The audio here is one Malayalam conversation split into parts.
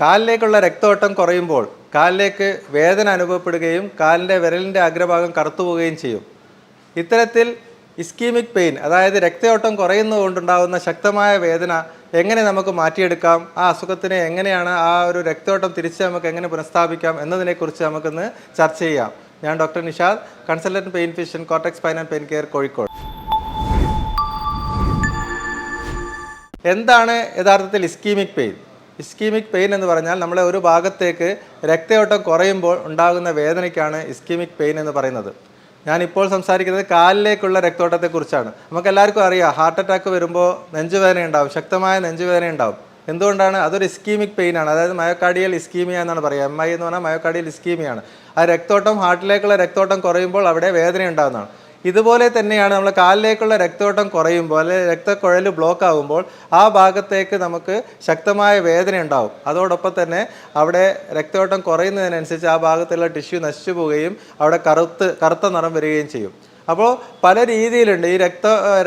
കാലിലേക്കുള്ള രക്തയോട്ടം കുറയുമ്പോൾ കാലിലേക്ക് വേദന അനുഭവപ്പെടുകയും കാലിൻ്റെ വിരലിൻ്റെ അഗ്രഭാഗം കറുത്തുപോവുകയും ചെയ്യും. ഇത്തരത്തിൽ ഇസ്കീമിക് പെയിൻ, അതായത് രക്തയോട്ടം കുറയുന്നതുകൊണ്ടുണ്ടാകുന്ന ശക്തമായ വേദന എങ്ങനെ നമുക്ക് മാറ്റിയെടുക്കാം, ആ അസുഖത്തിനെ എങ്ങനെയാണ് ആ ഒരു രക്തയോട്ടം തിരിച്ച് നമുക്ക് എങ്ങനെ പുനഃസ്ഥാപിക്കാം എന്നതിനെക്കുറിച്ച് നമുക്കിന്ന് ചർച്ച ചെയ്യാം. ഞാൻ doctor Nishad, consultant pain physician, cortex spine and pain care, Kozhikode. എന്താണ് യഥാർത്ഥത്തിൽ ഇസ്കീമിക് പെയിൻ? ഇസ്കീമിക് പെയിൻ എന്ന് പറഞ്ഞാൽ നമ്മളെ ഒരു ഭാഗത്തേക്ക് രക്തയോട്ടം കുറയുമ്പോൾ ഉണ്ടാകുന്ന വേദനയ്ക്കാണ് ഇസ്കീമിക് പെയിൻ എന്ന് പറയുന്നത്. ഞാനിപ്പോൾ സംസാരിക്കുന്നത് കാലിലേക്കുള്ള രക്തയോട്ടത്തെക്കുറിച്ചാണ്. നമുക്കെല്ലാവർക്കും അറിയാം, ഹാർട്ട് അറ്റാക്ക് വരുമ്പോൾ നെഞ്ചുവേദന ഉണ്ടാവും, ശക്തമായ നെഞ്ചുവേദന ഉണ്ടാവും. എന്തുകൊണ്ടാണ്? അതൊരു ഇസ്കീമിക് പെയിൻ ആണ്. അതായത് മയോകാർഡിയൽ ഇസ്കീമിയ എന്നാണ് പറയുക. MI എന്ന് പറഞ്ഞാൽ മയോകാർഡിയൽ ഇസ്കീമിയാണ്. ആ രക്തോട്ടം, ഹാർട്ടിലേക്കുള്ള രക്തോട്ടം കുറയുമ്പോൾ അവിടെ വേദന ഉണ്ടാകുന്നതാണ്. ഇതുപോലെ തന്നെയാണ് നമ്മൾ കാലിലേക്കുള്ള രക്തയോട്ടം കുറയുമ്പോൾ അല്ലെങ്കിൽ രക്തക്കുഴൽ ബ്ലോക്ക് ആകുമ്പോൾ ആ ഭാഗത്തേക്ക് നമുക്ക് ശക്തമായ വേദന ഉണ്ടാവും. അതോടൊപ്പം തന്നെ അവിടെ രക്തയോട്ടം കുറയുന്നതിനനുസരിച്ച് ആ ഭാഗത്തുള്ള ടിഷ്യൂ നശിച്ചു പോവുകയും അവിടെ കറുത്ത നിറം വരികയും ചെയ്യും. അപ്പോൾ പല രീതിയിലുണ്ട്. ഈ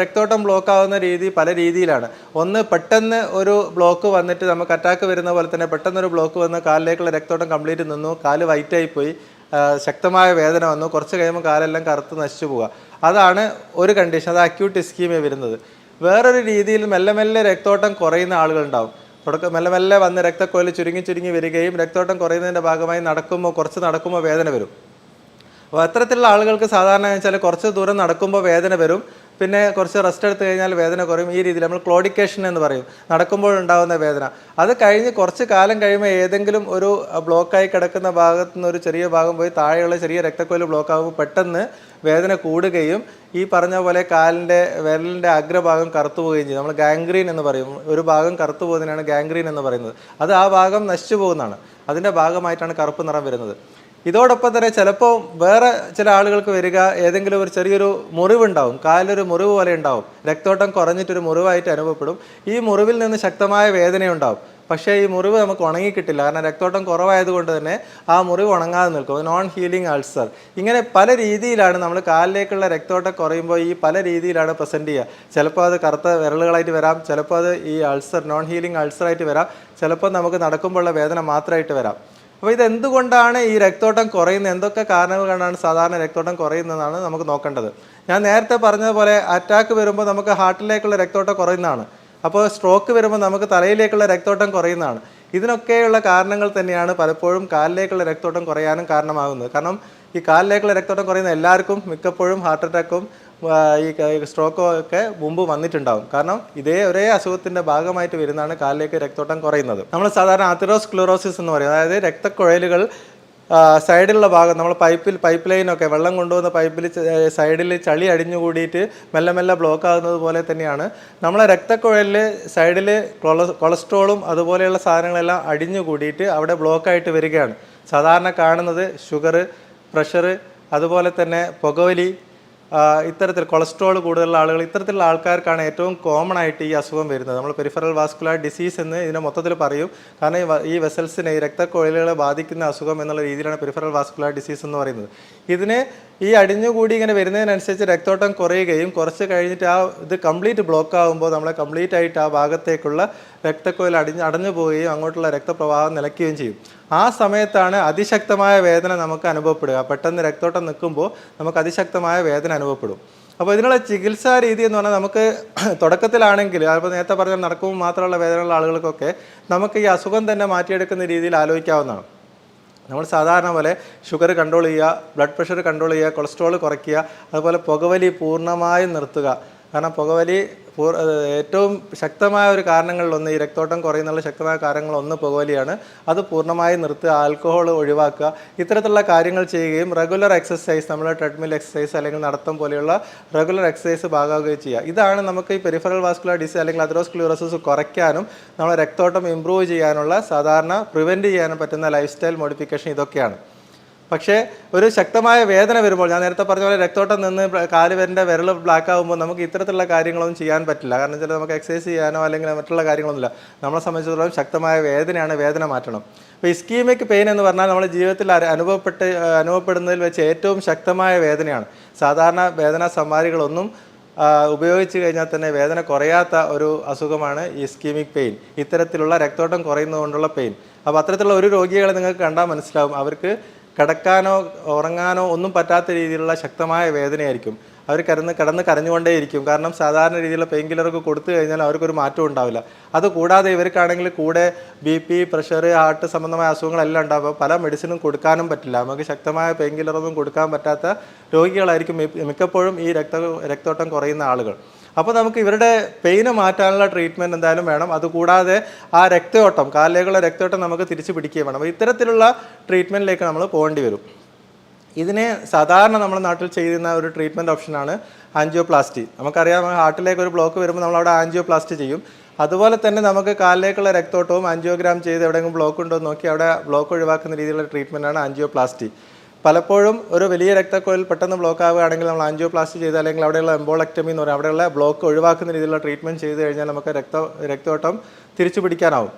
രക്തയോട്ടം ബ്ലോക്ക് ആവുന്ന രീതി പല രീതിയിലാണ്. ഒന്ന്, പെട്ടെന്ന് ഒരു ബ്ലോക്ക് വന്നിട്ട് നമുക്ക് അറ്റാക്ക് വരുന്ന പോലെ തന്നെ പെട്ടെന്നൊരു ബ്ലോക്ക് വന്ന് കാലിലേക്കുള്ള രക്തയോട്ടം കംപ്ലീറ്റ് നിന്നു, കാല് വൈറ്റായിപ്പോയി, ശക്തമായ വേദന വന്നു, കുറച്ച് കഴിയുമ്പോൾ കാലെല്ലാം കറുത്ത് നശിച്ചു പോവുക. അതാണ് ഒരു കണ്ടീഷൻ, അത് അക്യൂട്ട് ഇസ്കീമിയ വരുന്നത്. വേറൊരു രീതിയിൽ മെല്ലെ മെല്ലെ രക്തോട്ടം കുറയുന്ന ആളുകളുണ്ടാവും. മെല്ലെ മെല്ലെ വന്ന് രക്തക്കുഴൽ ചുരുങ്ങി വരികയും രക്തോട്ടം കുറയുന്നതിൻ്റെ ഭാഗമായി കുറച്ച് നടക്കുമ്പോൾ വേദന വരും. അപ്പോൾ അത്തരത്തിലുള്ള ആളുകൾക്ക് സാധാരണ വെച്ചാൽ കുറച്ച് ദൂരം നടക്കുമ്പോൾ വേദന വരും, പിന്നെ കുറച്ച് റെസ്റ്റ് എടുത്ത് കഴിഞ്ഞാൽ വേദന കുറയും. ഈ രീതിയിൽ നമ്മൾ ക്ലോഡിക്കേഷൻ എന്ന് പറയും, നടക്കുമ്പോൾ ഉണ്ടാകുന്ന വേദന. അത് കഴിഞ്ഞ് കുറച്ച് കാലം കഴിയുമ്പോൾ ഏതെങ്കിലും ഒരു ബ്ലോക്കായി കിടക്കുന്ന ഭാഗത്തു നിന്ന് ഒരു ചെറിയ ഭാഗം പോയി താഴെയുള്ള ചെറിയ രക്തക്കുഴൽ ബ്ലോക്ക് ആകുമ്പോൾ പെട്ടെന്ന് വേദന കൂടുകയും ഈ പറഞ്ഞ പോലെ വിരലിൻ്റെ അഗ്രഭാഗം കറുത്തു പോവുകയും ചെയ്യും. നമ്മൾ ഗാംഗ്രീൻ എന്ന് പറയും. ഒരു ഭാഗം കറുത്തു പോകുന്നതിനാണ് ഗാംഗ്രീൻ എന്ന് പറയുന്നത്. അത് ആ ഭാഗം നശിച്ചു പോകുന്നതാണ്. അതിൻ്റെ ഭാഗമായിട്ടാണ് കറുപ്പ് നിറം വരുന്നത്. ഇതോടൊപ്പം തന്നെ ചിലപ്പോൾ വേറെ ചില ആളുകൾക്ക് വരിക, ഏതെങ്കിലും ഒരു ചെറിയൊരു മുറിവുണ്ടാവും, കാലിലൊരു മുറിവ് പോലെ ഉണ്ടാവും, രക്തോട്ടം കുറഞ്ഞിട്ടൊരു മുറിവായിട്ട് അനുഭവപ്പെടും. ഈ മുറിവിൽ നിന്ന് ശക്തമായ വേദനയുണ്ടാവും. പക്ഷേ ഈ മുറിവ് നമുക്ക് ഉണങ്ങിക്കിട്ടില്ല, കാരണം രക്തോട്ടം കുറവായതുകൊണ്ട് തന്നെ ആ മുറിവ് ഉണങ്ങാതെ നിൽക്കും. Non healing ulcer. ഇങ്ങനെ പല രീതിയിലാണ് നമ്മൾ കാലിലേക്കുള്ള രക്തോട്ടം കുറയുമ്പോൾ ഈ പല രീതിയിലാണ് പ്രസൻറ്റ് ചെയ്യുക. ചിലപ്പോൾ അത് കറുത്ത വിരലുകളായിട്ട് വരാം, ചിലപ്പോൾ അത് ഈ അൾസർ, നോൺ ഹീലിംഗ് അൾസറായിട്ട് വരാം, ചിലപ്പോൾ നമുക്ക് നടക്കുമ്പോഴുള്ള വേദന മാത്രമായിട്ട് വരാം. അപ്പോൾ ഇതെന്തുകൊണ്ടാണ് ഈ രക്തോട്ടം കുറയുന്നത്, എന്തൊക്കെ കാരണങ്ങൾ കൊണ്ടാണ് സാധാരണ രക്തോട്ടം കുറയുന്നതെന്നാണ് നമുക്ക് നോക്കേണ്ടത്. ഞാൻ നേരത്തെ പറഞ്ഞതുപോലെ അറ്റാക്ക് വരുമ്പോൾ നമുക്ക് ഹാർട്ടിലേക്കുള്ള രക്തോട്ടം കുറയുന്നതാണ്. അപ്പോൾ സ്ട്രോക്ക് വരുമ്പോൾ നമുക്ക് തലയിലേക്കുള്ള രക്തോട്ടം കുറയുന്നതാണ്. ഇതിനൊക്കെയുള്ള കാരണങ്ങൾ തന്നെയാണ് പലപ്പോഴും കാലിലേക്കുള്ള രക്തോട്ടം കുറയാനും കാരണമാകുന്നത്. കാരണം ഈ കാലിലേക്കുള്ള രക്തോട്ടം കുറയുന്ന എല്ലാവർക്കും മിക്കപ്പോഴും ഹാർട്ട് അറ്റാക്കും ഈ സ്ട്രോക്കും ഒക്കെ മുമ്പ് വന്നിട്ടുണ്ടാകും. കാരണം ഒരേ അസുഖത്തിൻ്റെ ഭാഗമായിട്ട് വരുന്നതാണ് കാലിലേക്ക് രക്തോട്ടം കുറയുന്നത്. നമ്മൾ സാധാരണ അതിറോസ്ക്ലറോസിസ് എന്ന് പറയും. അതായത് രക്തക്കുഴലുകൾ സൈഡിലുള്ള ഭാഗം, നമ്മൾ പൈപ്പ് ലൈനൊക്കെ വെള്ളം കൊണ്ടുവന്ന പൈപ്പിൽ സൈഡിൽ ചളി അടിഞ്ഞുകൂടിയിട്ട് മെല്ലെ മെല്ലെ ബ്ലോക്ക് ആകുന്നത് പോലെ തന്നെയാണ് നമ്മളെ രക്തക്കുഴലിൽ സൈഡിൽ കൊളസ്ട്രോളും അതുപോലെയുള്ള സാധനങ്ങളെല്ലാം അടിഞ്ഞുകൂടിയിട്ട് അവിടെ ബ്ലോക്കായിട്ട് വരികയാണ്. സാധാരണ കാണുന്നത് ഷുഗർ, പ്രഷർ, അതുപോലെ തന്നെ പുകവലി, ഇത്തരത്തിൽ കൊളസ്ട്രോൾ കൂടുതലുള്ള ആളുകൾ, ഇത്തരത്തിലുള്ള ആൾക്കാർക്കാണ് ഏറ്റവും കോമൺ ആയിട്ട് ഈ അസുഖം വരുന്നത്. നമ്മൾ പെരിഫറൽ വാസ്കുലർ ഡിസീസ് എന്ന് ഇതിനെ മൊത്തത്തിൽ പറയും. കാരണം ഈ വെസൽസിനെ, ഈ രക്തക്കുഴലുകളെ ബാധിക്കുന്ന അസുഖം എന്നുള്ള രീതിയിലാണ് പെരിഫറൽ വാസ്കുലർ ഡിസീസ് എന്ന് പറയുന്നത്. ഇതിന് ഈ അടിഞ്ഞുകൂടി ഇങ്ങനെ വരുന്നതിനനുസരിച്ച് രക്തോട്ടം കുറയുകയും കുറച്ച് കഴിഞ്ഞിട്ട് ഇത് കംപ്ലീറ്റ് ബ്ലോക്ക് ആകുമ്പോൾ നമ്മളെ കംപ്ലീറ്റ് ആയിട്ട് ആ ഭാഗത്തേക്കുള്ള രക്തക്കുഴൽ അടഞ്ഞു പോവുകയും അങ്ങോട്ടുള്ള രക്തപ്രവാഹം നിലയ്ക്കുകയും ചെയ്യും. ആ സമയത്താണ് അതിശക്തമായ വേദന നമുക്ക് അനുഭവപ്പെടുക. പെട്ടെന്ന് രക്തോട്ടം നിൽക്കുമ്പോൾ നമുക്ക് അതിശക്തമായ വേദന അനുഭവപ്പെടും. അപ്പോൾ ഇതിനുള്ള ചികിത്സാ രീതി എന്ന് പറഞ്ഞാൽ നമുക്ക് തുടക്കത്തിലാണെങ്കിൽ, അപ്പോൾ നേരത്തെ പറഞ്ഞാൽ നടക്കുമ്പോൾ മാത്രമുള്ള വേദനയുള്ള ആളുകൾക്കൊക്കെ നമുക്ക് ഈ അസുഖം തന്നെ മാറ്റിയെടുക്കുന്ന രീതിയിൽ ആലോചിക്കാവുന്നതാണ്. നമ്മൾ സാധാരണ പോലെ ഷുഗർ കൺട്രോൾ ചെയ്യുക, ബ്ലഡ് പ്രഷർ കൺട്രോൾ ചെയ്യുക, കൊളസ്ട്രോൾ കുറയ്ക്കുക, അതുപോലെ പുകവലി പൂർണ്ണമായും നിർത്തുക. കാരണം പുകവലി ഏറ്റവും ശക്തമായ ഒരു കാരണങ്ങളിലൊന്ന്, ഈ രക്തോട്ടം കുറയുന്നുള്ള ശക്തമായ കാരണങ്ങളൊന്ന് പുകവലിയാണ്. അത് പൂർണ്ണമായും നിർത്തുക, ആൽക്കഹോൾ ഒഴിവാക്കുക. ഇത്തരത്തിലുള്ള കാര്യങ്ങൾ ചെയ്യുകയും റെഗുലർ എക്സസൈസ്, നമ്മൾ ട്രെഡ്മിൽ എക്സസൈസ് അല്ലെങ്കിൽ നടത്തം പോലെയുള്ള റെഗുലർ എക്സസൈസ് ഭാഗമാവുകയും ചെയ്യുക. ഇതാണ് നമുക്ക് ഈ പെരിഫറൽ വാസ്കുലർ ഡിസീസ് അല്ലെങ്കിൽ അതിറോസ്ക്ലറോസിസ് കുറയ്ക്കാനും നമ്മളെ രക്തോട്ടം ഇമ്പ്രൂവ് ചെയ്യാനുള്ള, സാധാരണ പ്രിവെൻറ്റ് ചെയ്യാനും പറ്റുന്ന ലൈഫ് സ്റ്റൈൽ മോഡിഫിക്കേഷൻ ഇതൊക്കെയാണ്. പക്ഷേ ഒരു ശക്തമായ വേദന വരുമ്പോൾ, ഞാൻ നേരത്തെ പറഞ്ഞ പോലെ രക്തോട്ടം നിന്ന് വിരൽ ബ്ലാക്ക് ആകുമ്പോൾ നമുക്ക് ഇത്തരത്തിലുള്ള കാര്യങ്ങളൊന്നും ചെയ്യാൻ പറ്റില്ല. കാരണം വെച്ചാൽ നമുക്ക് എക്സസൈസ് ചെയ്യാനോ അല്ലെങ്കിൽ മറ്റുള്ള കാര്യങ്ങളൊന്നുമില്ല. നമ്മളെ സംബന്ധിച്ചിടത്തോളം ശക്തമായ വേദനയാണ്, വേദന മാറ്റണം. അപ്പോൾ ഇസ്കീമിക് പെയിൻ എന്ന് പറഞ്ഞാൽ നമ്മുടെ ജീവിതത്തിൽ അനുഭവപ്പെടുന്നതിൽ വെച്ച് ഏറ്റവും ശക്തമായ വേദനയാണ്. സാധാരണ വേദനാ സമ്മാരികളൊന്നും ഉപയോഗിച്ച് കഴിഞ്ഞാൽ തന്നെ വേദന കുറയാത്ത ഒരു അസുഖമാണ് ഈ ഇസ്കീമിക് പെയിൻ. ഇത്തരത്തിലുള്ള രക്തോട്ടം കുറയുന്നതുകൊണ്ടുള്ള പെയിൻ. അപ്പോൾ അത്തരത്തിലുള്ള ഒരു രോഗികളെ നിങ്ങൾക്ക് കണ്ടാൽ മനസ്സിലാവും, അവർക്ക് കിടക്കാനോ ഉറങ്ങാനോ ഒന്നും പറ്റാത്ത രീതിയിലുള്ള ശക്തമായ വേദനയായിരിക്കും. അവർ കിടന്ന് കരഞ്ഞുകൊണ്ടേയിരിക്കും. കാരണം സാധാരണ രീതിയിലുള്ള പെയിൻ കില്ലറൊക്കെ കൊടുത്തു കഴിഞ്ഞാൽ അവർക്കൊരു മാറ്റം ഉണ്ടാവില്ല. അതുകൂടാതെ ഇവർക്കാണെങ്കിൽ കൂടെ BP, പ്രഷർ, ഹാർട്ട് സംബന്ധമായ അസുഖങ്ങളെല്ലാം ഉണ്ടാകും. പല മെഡിസിനും കൊടുക്കാനും പറ്റില്ല. നമുക്ക് ശക്തമായ പെയിൻ കില്ലറൊന്നും കൊടുക്കാൻ പറ്റാത്ത രോഗികളായിരിക്കും മിക്കപ്പോഴും ഈ രക്തോട്ടം കുറയുന്ന ആളുകൾ. അപ്പോൾ നമുക്ക് ഇവരുടെ പെയിന് മാറ്റാനുള്ള ട്രീറ്റ്മെൻറ്റ് എന്തായാലും വേണം. അതുകൂടാതെ ആ രക്തയോട്ടം, കാലിലേക്കുള്ള രക്തയോട്ടം നമുക്ക് തിരിച്ചു പിടിക്കുകയും വേണം. അപ്പോൾ ഇത്തരത്തിലുള്ള ട്രീറ്റ്മെൻറ്റിലേക്ക് നമ്മൾ പോകേണ്ടി വരും. ഇതിനെ സാധാരണ നമ്മുടെ നാട്ടിൽ ചെയ്യുന്ന ഒരു ട്രീറ്റ്മെൻറ്റ് ഓപ്ഷനാണ് ആൻജിയോപ്ലാസ്റ്റി. നമുക്കറിയാം, ഹാർട്ടിലേക്ക് ഒരു ബ്ലോക്ക് വരുമ്പോൾ നമ്മളവിടെ ആൻജിയോപ്ലാസ്റ്റി ചെയ്യും. അതുപോലെ തന്നെ നമുക്ക് കാലിലേക്കുള്ള രക്തോട്ടവും ആൻജിയോഗ്രാം ചെയ്ത് എവിടെയെങ്കിലും ബ്ലോക്ക് ഉണ്ടോ എന്ന് നോക്കി അവിടെ ബ്ലോക്ക് ഒഴിവാക്കുന്ന രീതിയിലുള്ള ട്രീറ്റ്മെൻറ്റാണ് ആൻജിയോപ്ലാസ്റ്റി. പലപ്പോഴും ഒരു വലിയ രക്തക്കൊഴൽ പെട്ടെന്ന് ബ്ലോക്ക് ആവുകയാണെങ്കിൽ നമ്മൾ ആൻജിയോപ്ലാസ്റ്റി ചെയ്ത്, അല്ലെങ്കിൽ അവിടെയുള്ള എംബോളക്ടമി എന്ന് പറയും, അവിടെയുള്ള ബ്ലോക്ക് ഒഴിവാക്കുന്ന രീതിയിലുള്ള ട്രീറ്റ്മെൻറ്റ് ചെയ്ത് കഴിഞ്ഞാൽ നമുക്ക് രക്തോട്ടം തിരിച്ചു പിടിക്കാനാവും.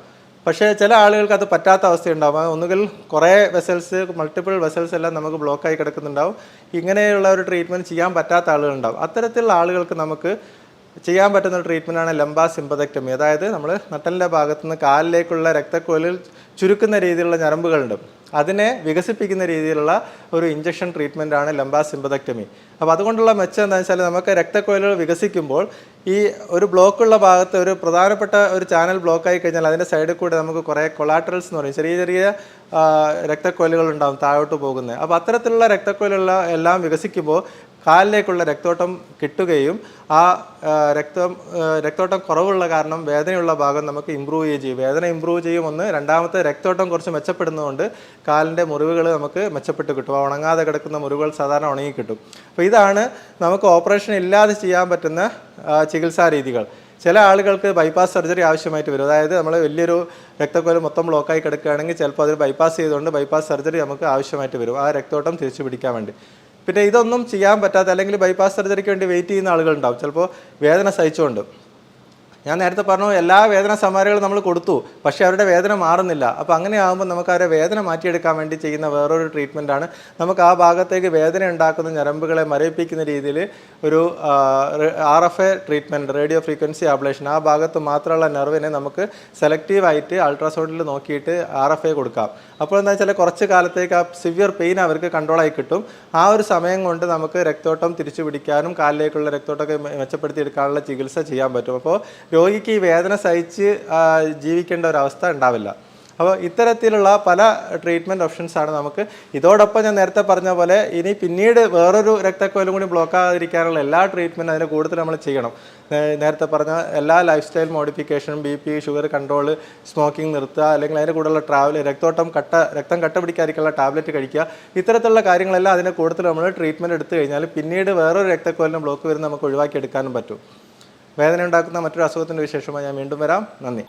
പക്ഷേ ചില ആളുകൾക്ക് അത് പറ്റാത്ത അവസ്ഥയുണ്ടാവും. ഒന്നുകിൽ കുറേ മൾട്ടിപ്പിൾ വെസൽസ് എല്ലാം നമുക്ക് ബ്ലോക്കായി കിടക്കുന്നുണ്ടാവും. ഇങ്ങനെയുള്ള ഒരു ട്രീറ്റ്മെൻറ്റ് ചെയ്യാൻ പറ്റാത്ത ആളുകളുണ്ടാവും. അത്തരത്തിലുള്ള ആളുകൾക്ക് നമുക്ക് ചെയ്യാൻ പറ്റുന്ന ഒരു ട്രീറ്റ്മെൻറ്റാണ് ലംബാർ സിമ്പതെക്ടമി. അതായത് നമ്മൾ നട്ടലിൻ്റെ ഭാഗത്തുനിന്ന് കാലിലേക്കുള്ള രക്തക്കൊഴലിൽ ചുരുക്കുന്ന രീതിയിലുള്ള ഞരമ്പുകളുണ്ട്, അതിനെ വികസിപ്പിക്കുന്ന രീതിയിലുള്ള ഒരു ഇഞ്ചക്ഷൻ ട്രീറ്റ്മെൻറ്റാണ് ലംബാർ സിമ്പതെക്ടമി. അപ്പോൾ അതുകൊണ്ടുള്ള മെച്ചം എന്താണെന്ന് വെച്ചാൽ, നമുക്ക് രക്തക്കൊഴലുകൾ വികസിക്കുമ്പോൾ ഈ ഒരു ബ്ലോക്കുള്ള ഭാഗത്ത് ഒരു പ്രധാനപ്പെട്ട ഒരു ചാനൽ ബ്ലോക്കായി കഴിഞ്ഞാൽ അതിൻ്റെ സൈഡിൽ കൂടെ നമുക്ക് കുറേ കൊളാറ്ററൽസ് എന്ന് പറയും, ചെറിയ ചെറിയ രക്തക്കൊഴലുകൾ ഉണ്ടാകും താഴോട്ട് പോകുന്നത്. അപ്പോൾ അത്തരത്തിലുള്ള രക്തക്കൊഴലുകൾ എല്ലാം വികസിക്കുമ്പോൾ കാലിലേക്കുള്ള രക്തോട്ടം കിട്ടുകയും ആ രക്തോട്ടം കുറവുള്ള കാരണം വേദനയുള്ള ഭാഗം നമുക്ക് ഇമ്പ്രൂവ് ചെയ്യുകയും ചെയ്യും. വേദന ഇമ്പ്രൂവ് ചെയ്യും ഒന്ന്. രണ്ടാമത്തെ, രക്തോട്ടം കുറച്ച് മെച്ചപ്പെടുന്നതുകൊണ്ട് കാലിൻ്റെ മുറിവുകൾ നമുക്ക് മെച്ചപ്പെട്ട് കിട്ടും. ഉണങ്ങാതെ കിടക്കുന്ന മുറിവുകൾ സാധാരണ ഉണങ്ങി കിട്ടും. അപ്പോൾ ഇതാണ് നമുക്ക് ഓപ്പറേഷൻ ഇല്ലാതെ ചെയ്യാൻ പറ്റുന്ന ചികിത്സാ രീതികൾ. ചില ആളുകൾക്ക് ബൈപ്പാസ് സർജറി ആവശ്യമായിട്ട് വരും. അതായത് നമ്മൾ വലിയൊരു രക്തക്കൊഴൽ മൊത്തം ബ്ലോക്കായി കിടക്കുകയാണെങ്കിൽ ചിലപ്പോൾ അതിൽ ബൈപ്പാസ് ചെയ്തുകൊണ്ട് ബൈപ്പാസ് സർജറി നമുക്ക് ആവശ്യമായിട്ട് വരും, ആ രക്തോട്ടം തിരിച്ചു പിടിക്കാൻ വേണ്ടി. പിന്നെ ഇതൊന്നും ചെയ്യാൻ പറ്റാത്ത, അല്ലെങ്കിൽ ബൈപ്പാസ് സർജറിക്ക് വേണ്ടി വെയിറ്റ് ചെയ്യുന്ന ആളുകളുണ്ടാവും, ചിലപ്പോൾ വേദന സഹിച്ചുകൊണ്ട്. ഞാൻ നേരത്തെ പറഞ്ഞു, എല്ലാ വേദന സമാരികളും നമ്മൾ കൊടുത്തു, പക്ഷേ അവരുടെ വേദന മാറുന്നില്ല. അപ്പോൾ അങ്ങനെ ആകുമ്പോൾ നമുക്ക് അവരെ വേദന മാറ്റിയെടുക്കാൻ വേണ്ടി ചെയ്യുന്ന വേറൊരു ട്രീറ്റ്മെൻറ്റാണ്, നമുക്ക് ആ ഭാഗത്തേക്ക് വേദന ഉണ്ടാക്കുന്ന ഞരമ്പുകളെ മരവിപ്പിക്കുന്ന രീതിയിൽ ഒരു RFA ട്രീറ്റ്മെൻറ്റ്, റേഡിയോ ഫ്രീക്വൻസി ആബ്ലേഷൻ. ആ ഭാഗത്ത് മാത്രമുള്ള നെർവിനെ നമുക്ക് സെലക്റ്റീവായിട്ട് അൾട്രാസൗണ്ടിൽ നോക്കിയിട്ട് RFA കൊടുക്കാം. അപ്പോൾ എന്താ വെച്ചാൽ കുറച്ച് കാലത്തേക്ക് ആ സിവിയർ പെയിൻ അവർക്ക് കൺട്രോളായി കിട്ടും. ആ ഒരു സമയം കൊണ്ട് നമുക്ക് രക്തോട്ടം തിരിച്ചു പിടിക്കാനും കാലിലേക്കുള്ള രക്തോട്ടമൊക്കെ മെച്ചപ്പെടുത്തിയെടുക്കാനുള്ള ചികിത്സ ചെയ്യാൻ പറ്റും. അപ്പോൾ രോഗിക്ക് ഈ വേദന സഹിച്ച് ജീവിക്കേണ്ട ഒരവസ്ഥ ഉണ്ടാവില്ല. അപ്പോൾ ഇത്തരത്തിലുള്ള പല ട്രീറ്റ്മെൻറ്റ് ഓപ്ഷൻസാണ് നമുക്ക്. ഇതോടൊപ്പം ഞാൻ നേരത്തെ പറഞ്ഞ പോലെ ഇനി പിന്നീട് വേറൊരു രക്തക്കൊഴലും കൂടി ബ്ലോക്ക് ആകാതിരിക്കാനുള്ള എല്ലാ ട്രീറ്റ്മെൻറ്റും അതിന് കൂടുതൽ നമ്മൾ ചെയ്യണം. നേരത്തെ പറഞ്ഞ എല്ലാ ലൈഫ് സ്റ്റൈൽ മോഡിഫിക്കേഷനും, BP, ഷുഗർ കൺട്രോൾ, സ്മോക്കിംഗ് നിർത്തുക, അല്ലെങ്കിൽ അതിൻ്റെ കൂടെയുള്ള രക്തം കട്ട പിടിക്കാതിരിക്കാനുള്ള ടാബ്ലറ്റ് കഴിക്കുക. ഇത്തരത്തിലുള്ള കാര്യങ്ങളെല്ലാം അതിന് കൂടുതൽ നമ്മൾ ട്രീറ്റ്മെൻറ്റ് എടുത്തു കഴിഞ്ഞാൽ പിന്നീട് വേറൊരു രക്തക്കൊഴലിന് ബ്ലോക്ക് വരുന്ന നമുക്ക് ഒഴിവാക്കിയെടുക്കാനും പറ്റും. വേദന ഉണ്ടാക്കുന്ന മറ്റൊരു അസുഖത്തിൻ്റെ വിശേഷമായി ഞാൻ വീണ്ടും വരാം. നന്ദി.